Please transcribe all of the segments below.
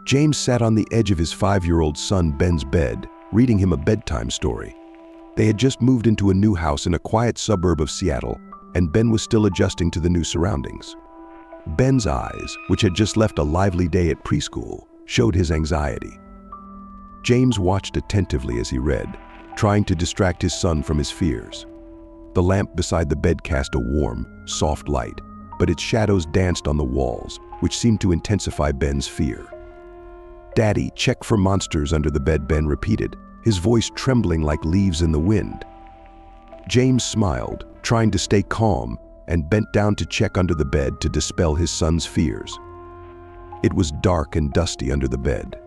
James sat on the edge of his 5-year-old son Ben's bed, reading him a bedtime story. They had just moved into a new house in a quiet suburb of Seattle, and Ben was still adjusting to the new surroundings. Ben's eyes, which had just left a lively day at preschool, showed his anxiety. James watched attentively as he read, trying to distract his son from his fears. The lamp beside the bed cast a warm, soft light, but its shadows danced on the walls, which seemed to intensify Ben's fear. "Daddy, check for monsters under the bed," Ben repeated, his voice trembling like leaves in the wind. James smiled, trying to stay calm, and bent down to check under the bed to dispel his son's fears. It was dark and dusty under the bed.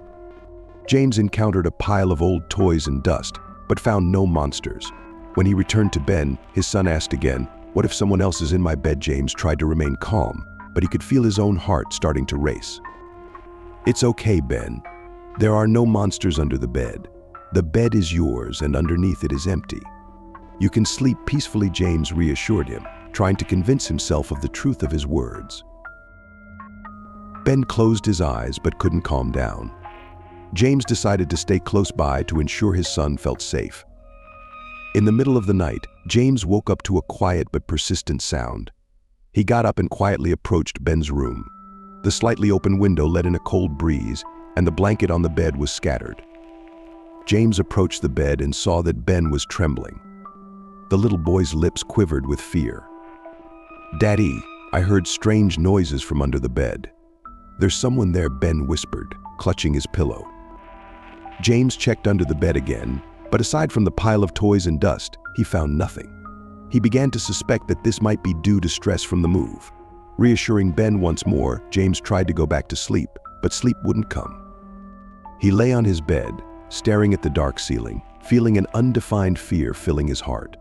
James encountered a pile of old toys and dust, but found no monsters. When he returned to Ben, his son asked again, "What if someone else is in my bed?" James tried to remain calm, but he could feel his own heart starting to race. "It's okay, Ben. There are no monsters under the bed. The bed is yours, and underneath it is empty. You can sleep peacefully," James reassured him, trying to convince himself of the truth of his words. Ben closed his eyes but couldn't calm down. James decided to stay close by to ensure his son felt safe. In the middle of the night, James woke up to a quiet but persistent sound. He got up and quietly approached Ben's room. The slightly open window let in a cold breeze, and the blanket on the bed was scattered. James approached the bed and saw that Ben was trembling. The little boy's lips quivered with fear. "Daddy, I heard strange noises from under the bed." "There's someone there," Ben whispered, clutching his pillow. James checked under the bed again, but aside from the pile of toys and dust, he found nothing. He began to suspect that this might be due to stress from the move. Reassuring Ben once more, James tried to go back to sleep, but sleep wouldn't come. He lay on his bed, staring at the dark ceiling, feeling an undefined fear filling his heart.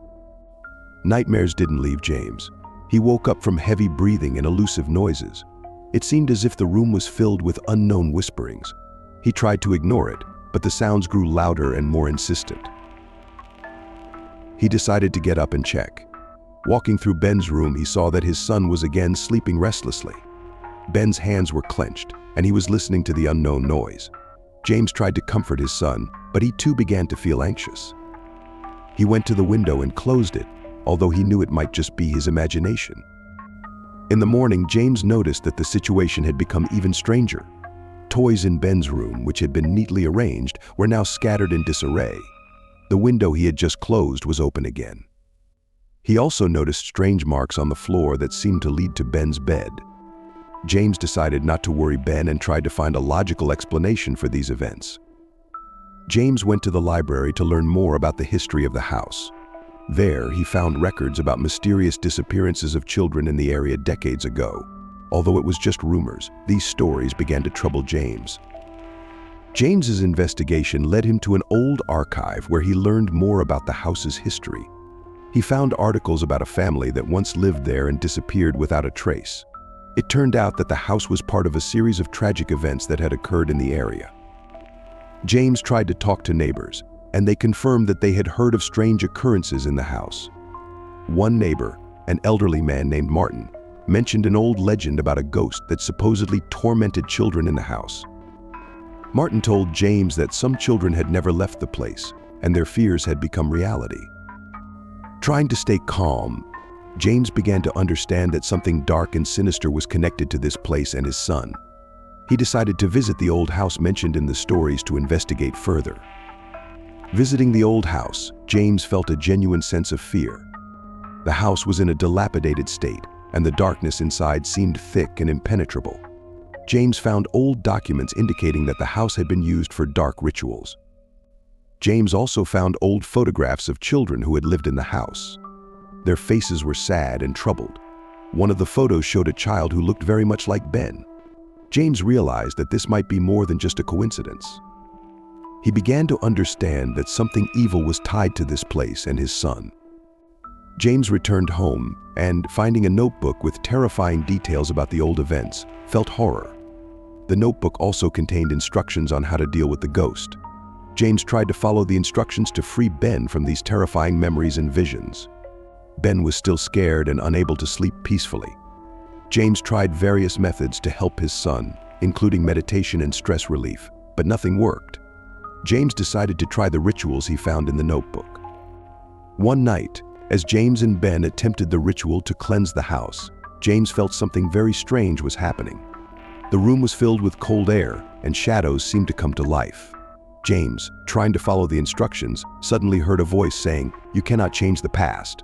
Nightmares didn't leave James. He woke up from heavy breathing and elusive noises. It seemed as if the room was filled with unknown whisperings. He tried to ignore it, but the sounds grew louder and more insistent. He decided to get up and check. Walking through Ben's room, he saw that his son was again sleeping restlessly. Ben's hands were clenched, and he was listening to the unknown noise. James tried to comfort his son, but he too began to feel anxious. He went to the window and closed it, although he knew it might just be his imagination. In the morning, James noticed that the situation had become even stranger. Toys in Ben's room, which had been neatly arranged, were now scattered in disarray. The window he had just closed was open again. He also noticed strange marks on the floor that seemed to lead to Ben's bed. James decided not to worry Ben and tried to find a logical explanation for these events. James went to the library to learn more about the history of the house. There, he found records about mysterious disappearances of children in the area decades ago. Although it was just rumors, these stories began to trouble James. James's investigation led him to an old archive where he learned more about the house's history. He found articles about a family that once lived there and disappeared without a trace. It turned out that the house was part of a series of tragic events that had occurred in the area. James tried to talk to neighbors, and they confirmed that they had heard of strange occurrences in the house. One neighbor, an elderly man named Martin, mentioned an old legend about a ghost that supposedly tormented children in the house. Martin told James that some children had never left the place, and their fears had become reality. Trying to stay calm, James began to understand that something dark and sinister was connected to this place and his son. He decided to visit the old house mentioned in the stories to investigate further. Visiting the old house, James felt a genuine sense of fear. The house was in a dilapidated state, and the darkness inside seemed thick and impenetrable. James found old documents indicating that the house had been used for dark rituals. James also found old photographs of children who had lived in the house. Their faces were sad and troubled. One of the photos showed a child who looked very much like Ben. James realized that this might be more than just a coincidence. He began to understand that something evil was tied to this place and his son. James returned home and, finding a notebook with terrifying details about the old events, felt horror. The notebook also contained instructions on how to deal with the ghost. James tried to follow the instructions to free Ben from these terrifying memories and visions. Ben was still scared and unable to sleep peacefully. James tried various methods to help his son, including meditation and stress relief, but nothing worked. James decided to try the rituals he found in the notebook. One night, as James and Ben attempted the ritual to cleanse the house, James felt something very strange was happening. The room was filled with cold air, and shadows seemed to come to life. James, trying to follow the instructions, suddenly heard a voice saying, "You cannot change the past."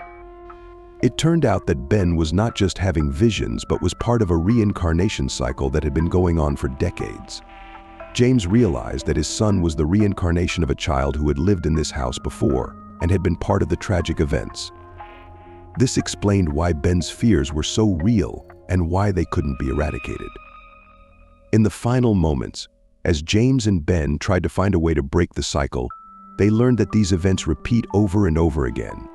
It turned out that Ben was not just having visions, but was part of a reincarnation cycle that had been going on for decades. James realized that his son was the reincarnation of a child who had lived in this house before and had been part of the tragic events. This explained why Ben's fears were so real and why they couldn't be eradicated. In the final moments, as James and Ben tried to find a way to break the cycle, they learned that these events repeat over and over again.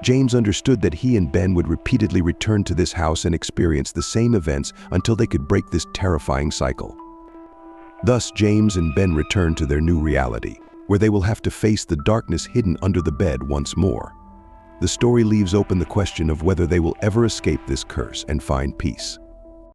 James understood that he and Ben would repeatedly return to this house and experience the same events until they could break this terrifying cycle. Thus, James and Ben return to their new reality, where they will have to face the darkness hidden under the bed once more. The story leaves open the question of whether they will ever escape this curse and find peace.